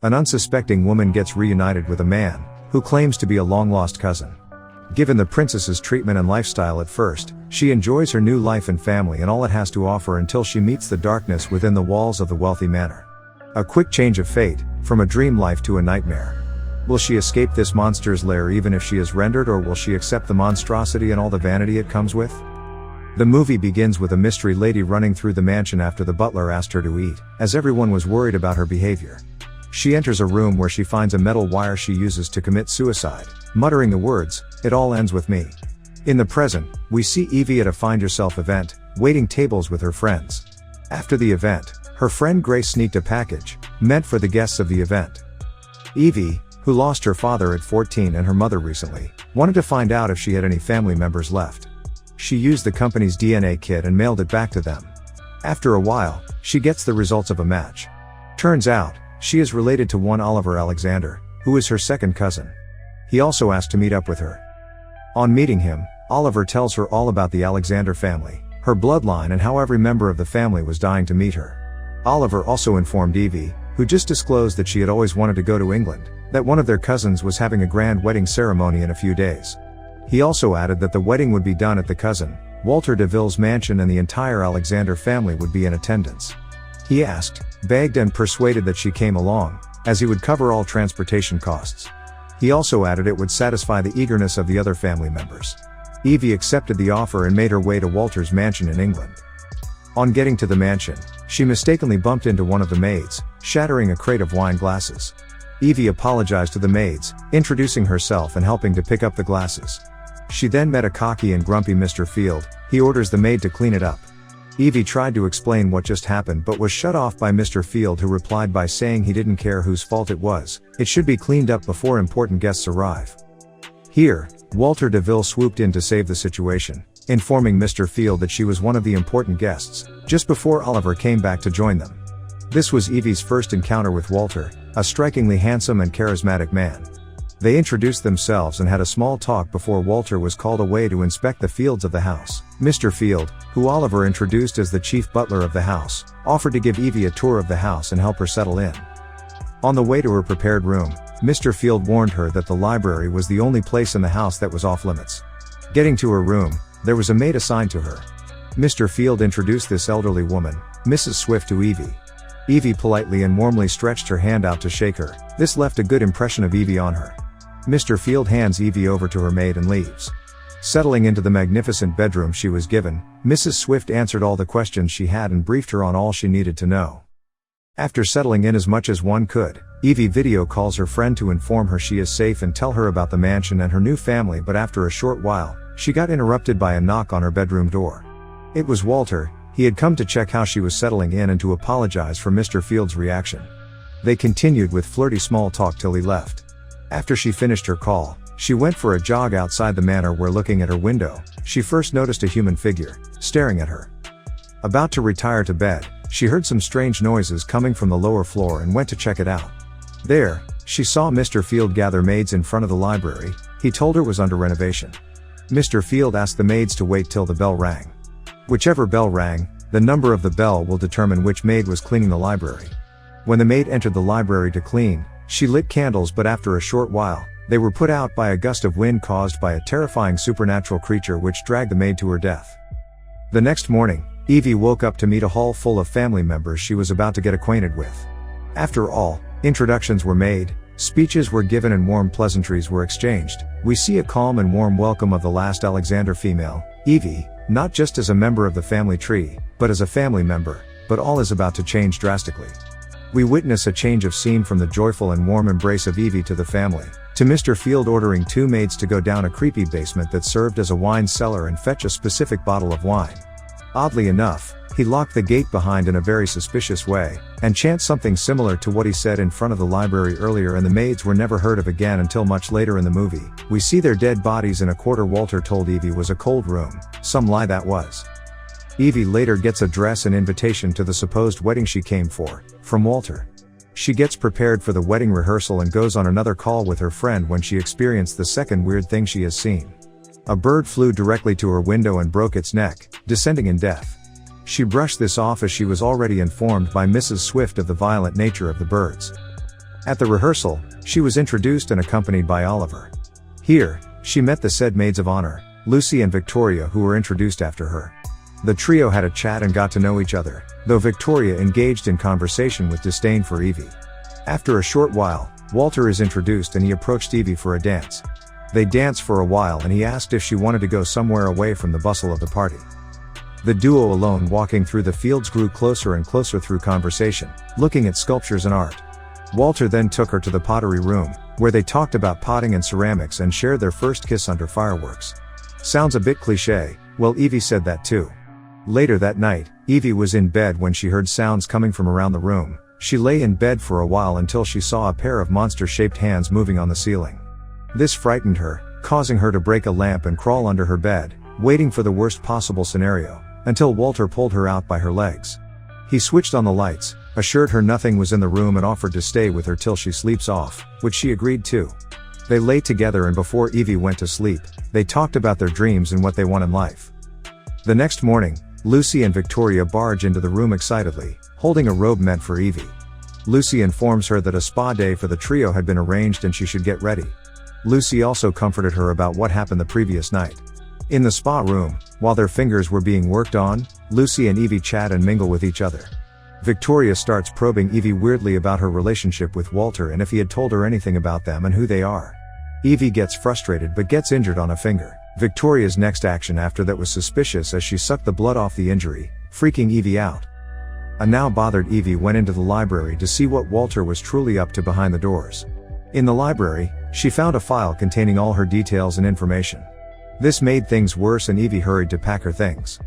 An unsuspecting woman gets reunited with a man who claims to be a long-lost cousin. Given the princess's treatment and lifestyle at first, she enjoys her new life and family and all it has to offer until she meets the darkness within the walls of the wealthy manor. A quick change of fate, from a dream life to a nightmare. Will she escape this monster's lair even if she is rendered, or will she accept the monstrosity and all the vanity it comes with? The movie begins with a mystery lady running through the mansion after the butler asked her to eat, as everyone was worried about her behavior. She enters a room where she finds a metal wire she uses to commit suicide, muttering the words, "It all ends with me." In the present, we see Evie at a Find Yourself event, waiting tables with her friends. After the event, her friend Grace sneaked a package, meant for the guests of the event. Evie, who lost her father at 14 and her mother recently, wanted to find out if she had any family members left. She used the company's DNA kit and mailed it back to them. After a while, she gets the results of a match. Turns out, she is related to one Oliver Alexander, who is her second cousin. He also asked to meet up with her. On meeting him, Oliver tells her all about the Alexander family, her bloodline, and how every member of the family was dying to meet her. Oliver also informed Evie, who just disclosed that she had always wanted to go to England, that one of their cousins was having a grand wedding ceremony in a few days. He also added that the wedding would be done at the cousin, Walter DeVille's mansion, and the entire Alexander family would be in attendance. He asked, begged and persuaded that she came along, as he would cover all transportation costs. He also added it would satisfy the eagerness of the other family members. Evie accepted the offer and made her way to Walter's mansion in England. On getting to the mansion, she mistakenly bumped into one of the maids, shattering a crate of wine glasses. Evie apologized to the maids, introducing herself and helping to pick up the glasses. She then met a cocky and grumpy Mr. Field. He orders the maid to clean it up. Evie tried to explain what just happened but was shut off by Mr. Field, who replied by saying he didn't care whose fault it was, it should be cleaned up before important guests arrive. Here, Walter DeVille swooped in to save the situation, informing Mr. Field that she was one of the important guests, just before Oliver came back to join them. This was Evie's first encounter with Walter, a strikingly handsome and charismatic man. They introduced themselves and had a small talk before Walter was called away to inspect the fields of the house. Mr. Field, who Oliver introduced as the chief butler of the house, offered to give Evie a tour of the house and help her settle in. On the way to her prepared room, Mr. Field warned her that the library was the only place in the house that was off limits. Getting to her room, there was a maid assigned to her. Mr. Field introduced this elderly woman, Mrs. Swift, to Evie. Evie politely and warmly stretched her hand out to shake her. This left a good impression of Evie on her. Mr. Field hands Evie over to her maid and leaves. Settling into the magnificent bedroom she was given, Mrs. Swift answered all the questions she had and briefed her on all she needed to know. After settling in as much as one could, Evie video calls her friend to inform her she is safe and tell her about the mansion and her new family, but after a short while, she got interrupted by a knock on her bedroom door. It was Walter. He had come to check how she was settling in and to apologize for Mr. Field's reaction. They continued with flirty small talk till he left. After she finished her call, she went for a jog outside the manor where, looking at her window, she first noticed a human figure, staring at her. About to retire to bed, she heard some strange noises coming from the lower floor and went to check it out. There, she saw Mr. Field gather maids in front of the library he told her was under renovation. Mr. Field asked the maids to wait till the bell rang. Whichever bell rang, the number of the bell will determine which maid was cleaning the library. When the maid entered the library to clean, she lit candles, but after a short while, they were put out by a gust of wind caused by a terrifying supernatural creature which dragged the maid to her death. The next morning, Evie woke up to meet a hall full of family members she was about to get acquainted with. After all, introductions were made, speeches were given and warm pleasantries were exchanged. We see a calm and warm welcome of the last Alexander female, Evie, not just as a member of the family tree, but as a family member, but all is about to change drastically. We witness a change of scene from the joyful and warm embrace of Evie to the family, to Mr. Field ordering two maids to go down a creepy basement that served as a wine cellar and fetch a specific bottle of wine. Oddly enough, he locked the gate behind in a very suspicious way, and chants something similar to what he said in front of the library earlier, and the maids were never heard of again until much later in the movie. We see their dead bodies in a quarter Walter told Evie was a cold room. Some lie that was. Evie later gets a dress and invitation to the supposed wedding she came for, from Walter. She gets prepared for the wedding rehearsal and goes on another call with her friend when she experienced the second weird thing she has seen. A bird flew directly to her window and broke its neck, descending in death. She brushed this off as she was already informed by Mrs. Swift of the violent nature of the birds. At the rehearsal, she was introduced and accompanied by Oliver. Here, she met the said maids of honor, Lucy and Victoria, who were introduced after her. The trio had a chat and got to know each other, though Victoria engaged in conversation with disdain for Evie. After a short while, Walter is introduced and he approached Evie for a dance. They danced for a while and he asked if she wanted to go somewhere away from the bustle of the party. The duo alone walking through the fields grew closer and closer through conversation, looking at sculptures and art. Walter then took her to the pottery room, where they talked about potting and ceramics and shared their first kiss under fireworks. Sounds a bit cliché, well Evie said that too. Later that night, Evie was in bed when she heard sounds coming from around the room. She lay in bed for a while until she saw a pair of monster-shaped hands moving on the ceiling. This frightened her, causing her to break a lamp and crawl under her bed, waiting for the worst possible scenario, until Walter pulled her out by her legs. He switched on the lights, assured her nothing was in the room and offered to stay with her till she sleeps off, which she agreed to. They lay together and before Evie went to sleep, they talked about their dreams and what they want in life. The next morning, Lucy and Victoria barge into the room excitedly, holding a robe meant for Evie. Lucy informs her that a spa day for the trio had been arranged and she should get ready. Lucy also comforted her about what happened the previous night. In the spa room, while their fingers were being worked on, Lucy and Evie chat and mingle with each other. Victoria starts probing Evie weirdly about her relationship with Walter and if he had told her anything about them and who they are. Evie gets frustrated but gets injured on a finger. Victoria's next action after that was suspicious as she sucked the blood off the injury, freaking Evie out. A now bothered Evie went into the library to see what Walter was truly up to behind the doors. In the library, she found a file containing all her details and information. This made things worse and Evie hurried to pack her things.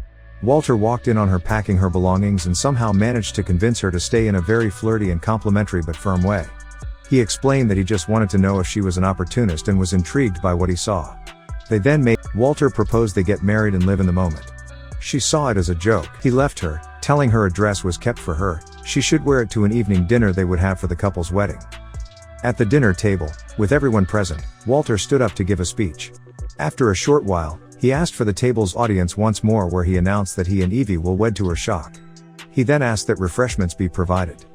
Walter walked in on her packing her belongings and somehow managed to convince her to stay in a very flirty and complimentary but firm way. He explained that he just wanted to know if she was an opportunist and was intrigued by what he saw. They then made Walter propose they get married and live in the moment. She saw it as a joke. He left her, telling her a dress was kept for her, she should wear it to an evening dinner they would have for the couple's wedding. At the dinner table, with everyone present, Walter stood up to give a speech. After a short while, he asked for the table's audience once more where he announced that he and Evie will wed to her shock. He then asked that refreshments be provided.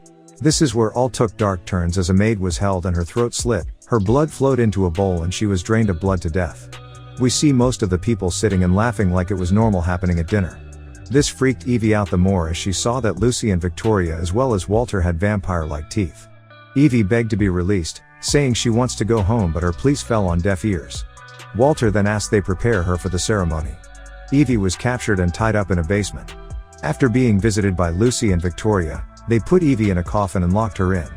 This is where all took dark turns as a maid was held and her throat slit, her blood flowed into a bowl and she was drained of blood to death. We see most of the people sitting and laughing like it was normal happening at dinner. This freaked Evie out the more as she saw that Lucy and Victoria as well as Walter had vampire-like teeth. Evie begged to be released, saying she wants to go home but her pleas fell on deaf ears. Walter then asked they prepare her for the ceremony. Evie was captured and tied up in a basement. After being visited by Lucy and Victoria, they put Evie in a coffin and locked her in.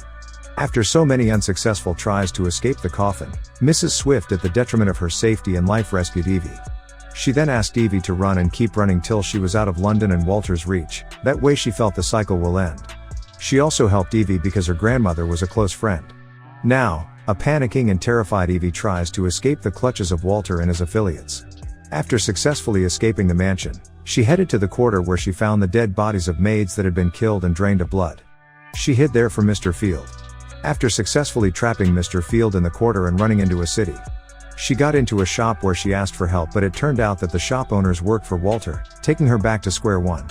After so many unsuccessful tries to escape the coffin, Mrs. Swift at the detriment of her safety and life rescued Evie. She then asked Evie to run and keep running till she was out of London and Walter's reach, that way she felt the cycle will end. She also helped Evie because her grandmother was a close friend. Now, a panicking and terrified Evie tries to escape the clutches of Walter and his affiliates. After successfully escaping the mansion, she headed to the quarter where she found the dead bodies of maids that had been killed and drained of blood. She hid there for Mr. Field. After successfully trapping Mr. Field in the quarter and running into a city, she got into a shop where she asked for help but it turned out that the shop owners worked for Walter, taking her back to square one.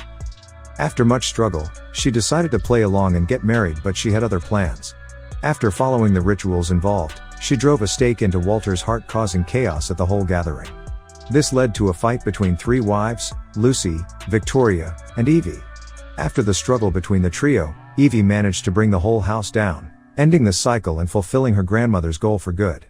After much struggle, she decided to play along and get married but she had other plans. After following the rituals involved, she drove a stake into Walter's heart causing chaos at the whole gathering. This led to a fight between three wives, Lucy, Victoria, and Evie. After the struggle between the trio, Evie managed to bring the whole house down, ending the cycle and fulfilling her grandmother's goal for good.